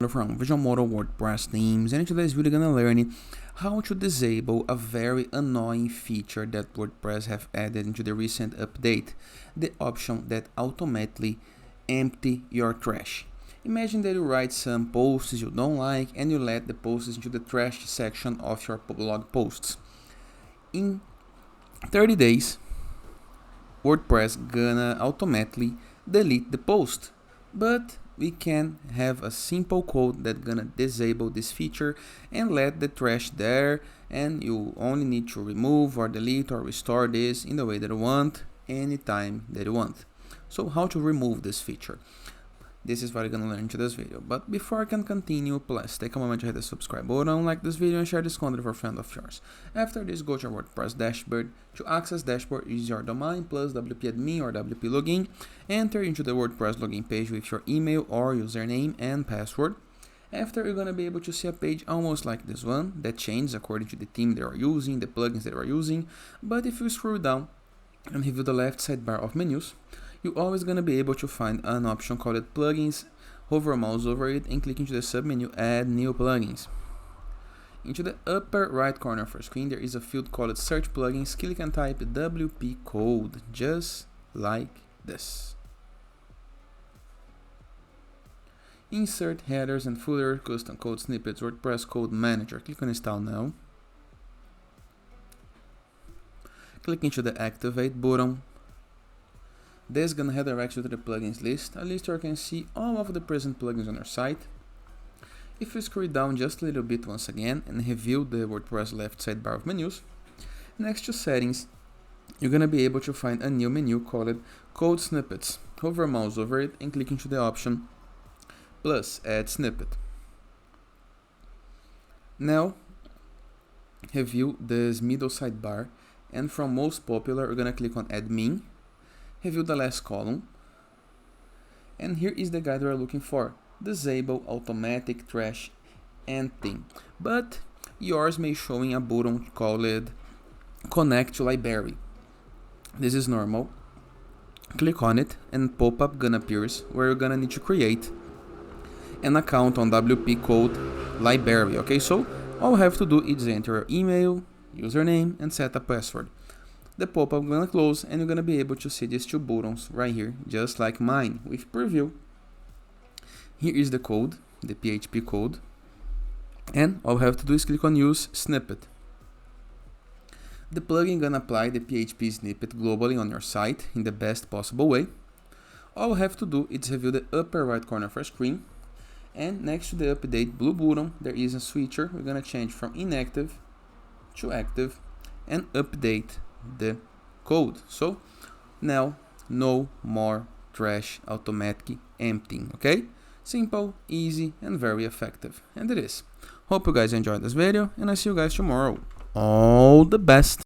From Visual Model WordPress themes, and in today's video we're gonna learn how to disable a very annoying feature that WordPress have added into the recent update, the option that automatically empty your trash. Imagine that you write some posts you don't like and you let the posts into the trash section of your blog posts. In 30 days, WordPress gonna automatically delete the post, but we can have a simple code that gonna disable this feature and let the trash there, and you only need to remove or delete or restore this in the way that you want, anytime that you want. So how to remove this feature? This is what you're gonna learn in today's video. But before I can continue, please take a moment to hit the subscribe button, like this video, and share this content with a friend of yours. After this, go to your WordPress dashboard. To access dashboard, use your domain plus wp admin or wp login. Enter into the WordPress login page with your email or username and password. After, you're gonna be able to see a page almost like this one that changes according to the theme they are using, the plugins that you are using. But if you scroll down and review the left sidebar of menus, you're always going to be able to find an option called plugins. Hover a mouse over it and click into the submenu add new plugins. Into the upper right corner of your screen there is a field called search plugins. Click and type WP code, just like this. Insert headers and footer, custom code snippets, WordPress code manager. Click on install now. Click into the activate button. This is going to redirect you to the plugins list, a list where you can see all of the present plugins on your site. If you scroll down just a little bit once again and review the WordPress left sidebar of menus, next to settings, you're going to be able to find a new menu called code snippets. Hover a mouse over it and click into the option plus add snippet. Now, review this middle sidebar, and from most popular, we're going to click on admin. Review the last column, and here is the guide we're looking for: disable automatic trash emptying. But yours may showing a button called connect to library. This is normal. Click on it and pop-up gonna appears where you're gonna need to create an account on WP code library. Okay, so all you have to do is enter your email, username, and set a password. The pop-up gonna close and you're gonna be able to see these two buttons right here, just like mine with preview. Here is the code, the PHP code, and all you have to do is click on use snippet. The plugin gonna apply the PHP snippet globally on your site in the best possible way. All you have to do is review the upper right corner of your screen, and next to the update blue button there is a switcher. We're gonna change from inactive to active and update the code. So now no more trash automatic emptying. Okay, simple, easy, and very effective, and it is. Hope you guys enjoyed this video, and I see you guys tomorrow. All the best.